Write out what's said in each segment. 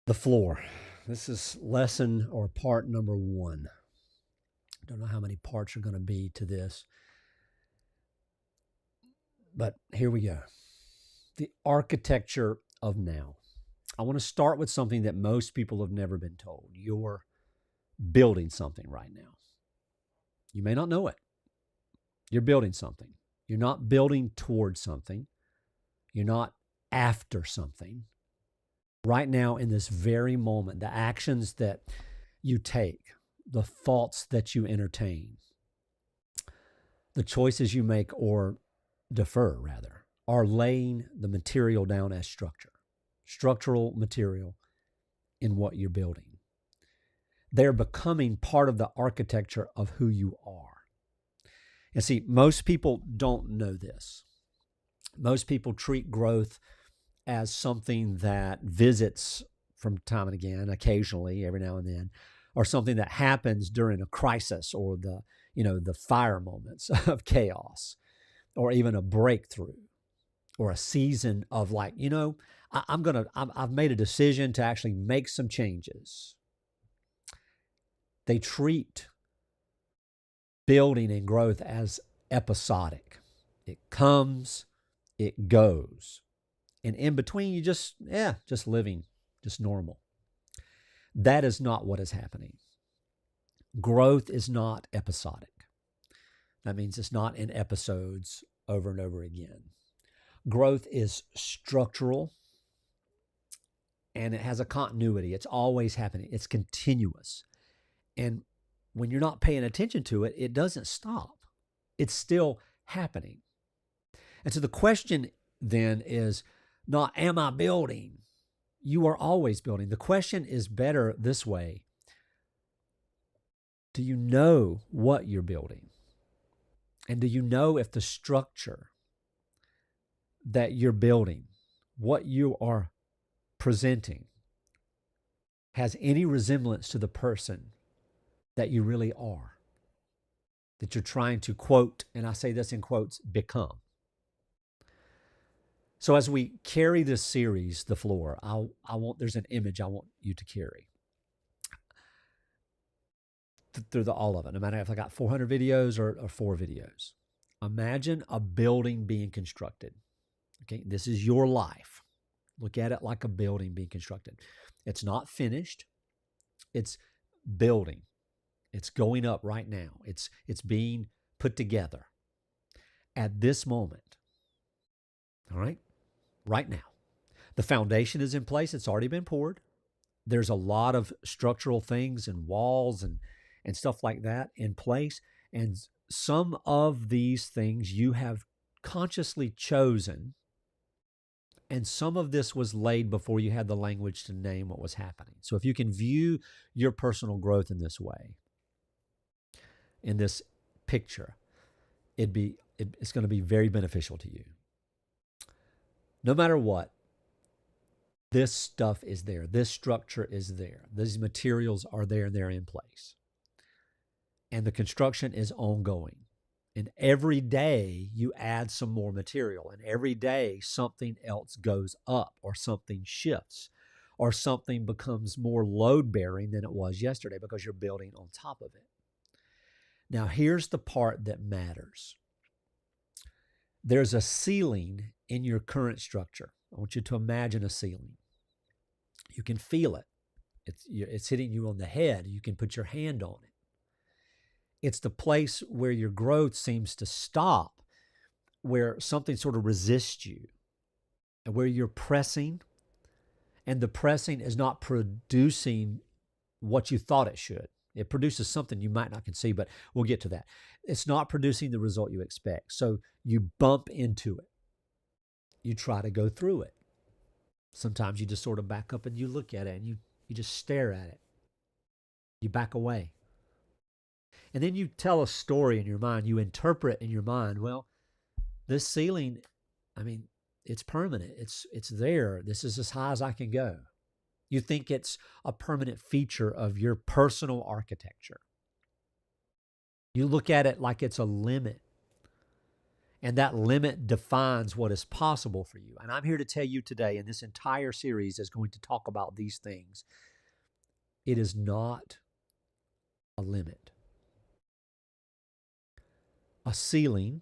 The floor. This is lesson or part number one. Don't know how many parts are going to be to this, but here we go. The architecture of now. I want to start with something that most people have never been told. You're building something right now. You may not know it. You're building something. You're not building towards something. You're not after something. Right now, in this very moment, the actions that you take, the thoughts that you entertain, the choices you make or defer, rather, are laying the material down as structure, structural material in what you're building. They're becoming part of the architecture of who you are. And see, most people don't know this. Most people treat growth as something that visits from time and again, occasionally, every now and then, or something that happens during a crisis or the fire moments of chaos, or even a breakthrough or a season of like, I've made a decision to actually make some changes. They treat building and growth as episodic. It comes, it goes. And in between, you just living, just normal. That is not what is happening. Growth is not episodic. That means it's not in episodes over and over again. Growth is structural and it has a continuity. It's always happening. It's continuous. And when you're not paying attention to it, it doesn't stop. It's still happening. And so the question then is not, am I building? You are always building. The question is better this way. Do you know what you're building? And do you know if the structure that you're building, what you are presenting, has any resemblance to the person that you really are, that you're trying to quote, and I say this in quotes, become? So as we carry this series, The Floor, there's an image I want you to carry through all of it, no matter if I got 400 videos or 4 videos. Imagine a building being constructed. Okay, this is your life. Look at it like a building being constructed. It's not finished. It's building. It's going up right now. It's being put together at this moment. All right? Right now. The foundation is in place. It's already been poured. There's a lot of structural things and walls and stuff like that in place. And some of these things you have consciously chosen, and some of this was laid before you had the language to name what was happening. So if you can view your personal growth in this way, in this picture, it's going to be very beneficial to you. No matter what, this stuff is there. This structure is there. These materials are there and they're in place. And the construction is ongoing. And every day you add some more material. And every day something else goes up or something shifts or something becomes more load bearing than it was yesterday because you're building on top of it. Now, here's the part that matters. There's a ceiling in your current structure. I want you to imagine a ceiling. You can feel it. It's hitting you on the head. You can put your hand on it. It's the place where your growth seems to stop, where something sort of resists you, and where you're pressing, and the pressing is not producing what you thought it should. It produces something you might not can see, but we'll get to that. It's not producing the result you expect. So you bump into it. You try to go through it. Sometimes you just sort of back up and you look at it and you just stare at it. You back away. And then you tell a story in your mind. You interpret in your mind, well, this ceiling, it's permanent. It's there. This is as high as I can go. You think it's a permanent feature of your personal architecture. You look at it like it's a limit. And that limit defines what is possible for you. And I'm here to tell you today, and this entire series is going to talk about these things. It is not a limit. A ceiling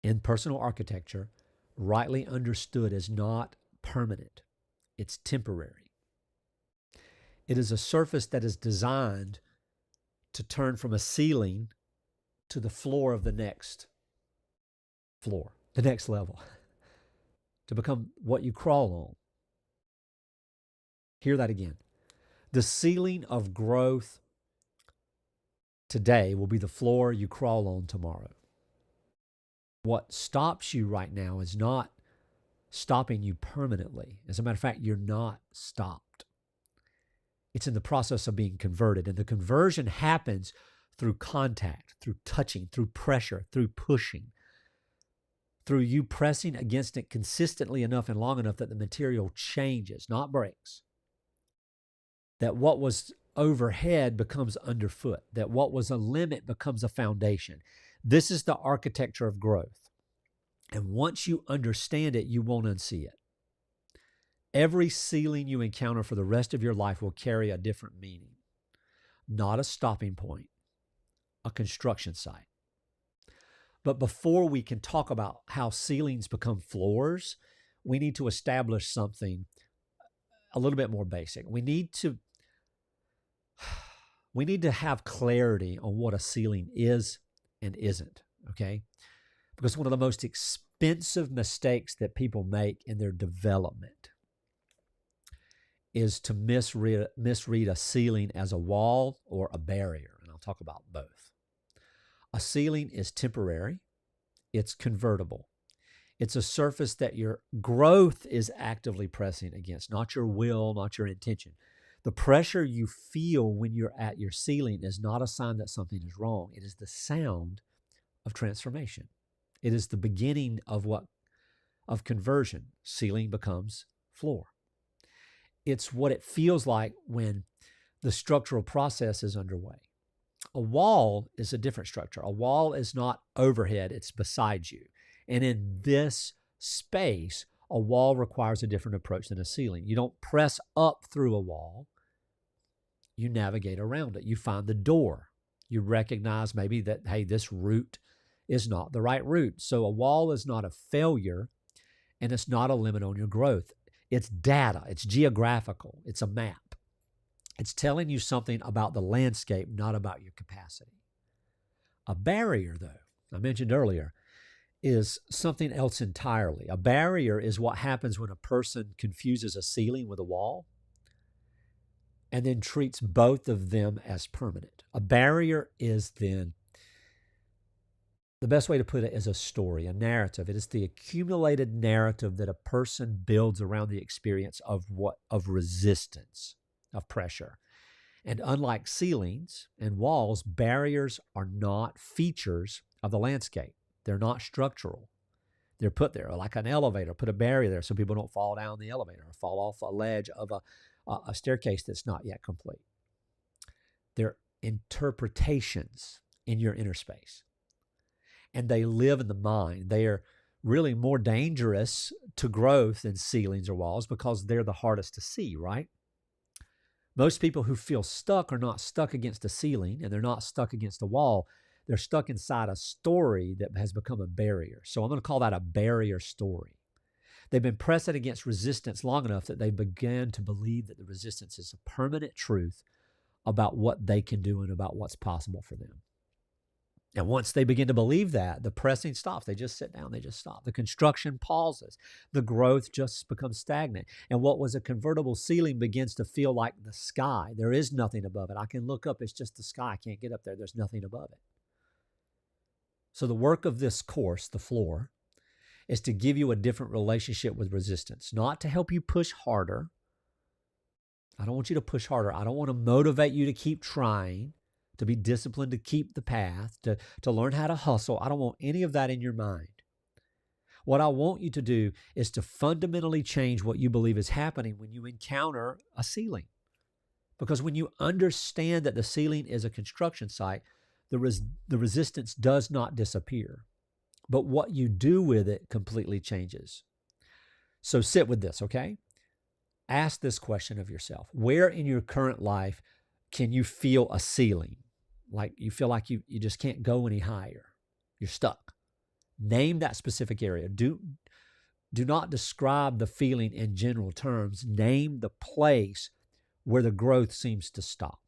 in personal architecture, rightly understood, is not permanent. It's temporary. It is a surface that is designed to turn from a ceiling to the floor of the next floor, the next level, to become what you crawl on. Hear that again. The ceiling of growth today will be the floor you crawl on tomorrow. What stops you right now is not stopping you permanently. As a matter of fact, you're not stopped. It's in the process of being converted. And the conversion happens through contact, through touching, through pressure, through pushing, through you pressing against it consistently enough and long enough that the material changes, not breaks. That what was overhead becomes underfoot, that what was a limit becomes a foundation. This is the architecture of growth. And once you understand it, you won't unsee it. Every ceiling you encounter for the rest of your life will carry a different meaning, not a stopping point, a construction site. But before we can talk about how ceilings become floors, we need to establish something a little bit more basic. We need to have clarity on what a ceiling is and isn't, okay? Because one of the most expensive mistakes that people make in their development is to misread a ceiling as a wall or a barrier, and I'll talk about both. A ceiling is temporary. It's convertible. It's a surface that your growth is actively pressing against, not your will, not your intention. The pressure you feel when you're at your ceiling is not a sign that something is wrong. It is the sound of transformation. It is the beginning of conversion. Ceiling becomes floor. It's what it feels like when the structural process is underway. A wall is a different structure. A wall is not overhead, it's beside you. And in this space, a wall requires a different approach than a ceiling. You don't press up through a wall. You navigate around it. You find the door. You recognize maybe that, hey, this route is not the right route. So a wall is not a failure, and it's not a limit on your growth. It's data. It's geographical. It's a map. It's telling you something about the landscape, not about your capacity. A barrier, though, I mentioned earlier, is something else entirely. A barrier is what happens when a person confuses a ceiling with a wall and then treats both of them as permanent. A barrier is then, the best way to put it is a story, a narrative. It is the accumulated narrative that a person builds around the experience of resistance, of pressure. And unlike ceilings and walls, barriers are not features of the landscape. They're not structural. They're put there like an elevator. Put a barrier there so people don't fall down the elevator or fall off a ledge of a staircase that's not yet complete. They're interpretations in your inner space. And they live in the mind. They are really more dangerous to growth than ceilings or walls because they're the hardest to see, right? Most people who feel stuck are not stuck against a ceiling and they're not stuck against a wall. They're stuck inside a story that has become a barrier. So I'm going to call that a barrier story. They've been pressing against resistance long enough that they began to believe that the resistance is a permanent truth about what they can do and about what's possible for them. And once they begin to believe that, the pressing stops. They just sit down. They just stop. The construction pauses. The growth just becomes stagnant. And what was a convertible ceiling begins to feel like the sky. There is nothing above it. I can look up. It's just the sky. I can't get up there. There's nothing above it. So the work of this course, the floor, is to give you a different relationship with resistance, not to help you push harder. I don't want you to push harder. I don't want to motivate you to keep trying, to be disciplined, to keep the path, to learn how to hustle. I don't want any of that in your mind. What I want you to do is to fundamentally change what you believe is happening when you encounter a ceiling. Because when you understand that the ceiling is a construction site, the resistance does not disappear. but what you do with it completely changes. So sit with this, okay? Ask this question of yourself. Where in your current life can you feel a ceiling? Like you feel like you just can't go any higher. You're stuck. Name that specific area. Do not describe the feeling in general terms. Name the place where the growth seems to stop.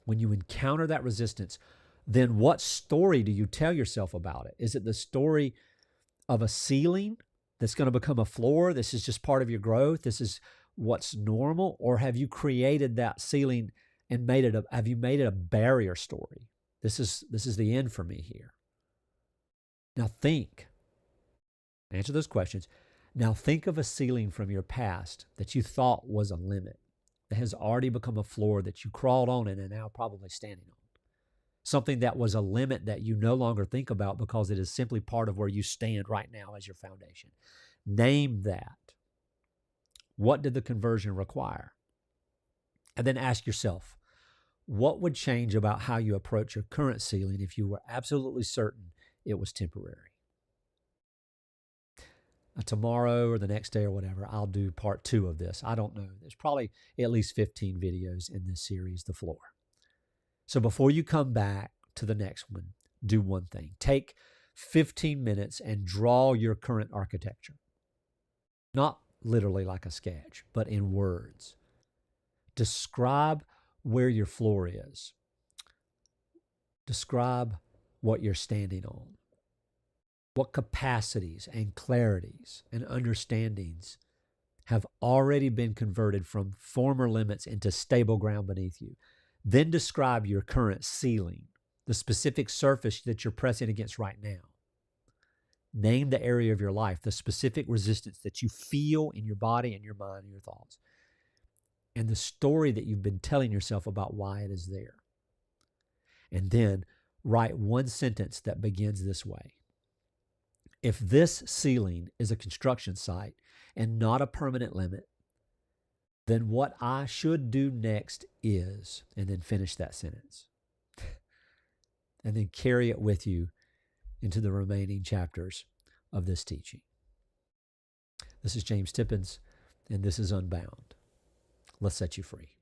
When you encounter that resistance, then what story do you tell yourself about it? Is it the story of a ceiling that's going to become a floor? This is just part of your growth. This is what's normal. Or have you created that ceiling and have you made it a barrier story? This is the end for me here. Now answer those questions. Now think of a ceiling from your past that you thought was a limit that has already become a floor that you crawled on and are now probably standing on. Something that was a limit that you no longer think about because it is simply part of where you stand right now as your foundation. Name that. What did the conversion require? And then ask yourself, what would change about how you approach your current ceiling if you were absolutely certain it was temporary? Tomorrow or the next day or whatever, I'll do part 2 of this. I don't know. There's probably at least 15 videos in this series, The Floor. So before you come back to the next one, do one thing. Take 15 minutes and draw your current architecture. Not literally like a sketch, but in words. Describe where your floor is. Describe what you're standing on. What capacities and clarities and understandings have already been converted from former limits into stable ground beneath you. Then describe your current ceiling, the specific surface that you're pressing against right now. Name the area of your life, the specific resistance that you feel in your body and your mind and your thoughts, and the story that you've been telling yourself about why it is there. And then write one sentence that begins this way. If this ceiling is a construction site and not a permanent limit, then what I should do next is, and then finish that sentence. And then carry it with you into the remaining chapters of this teaching. This is James Tippins, and this is Unbound. Let's set you free.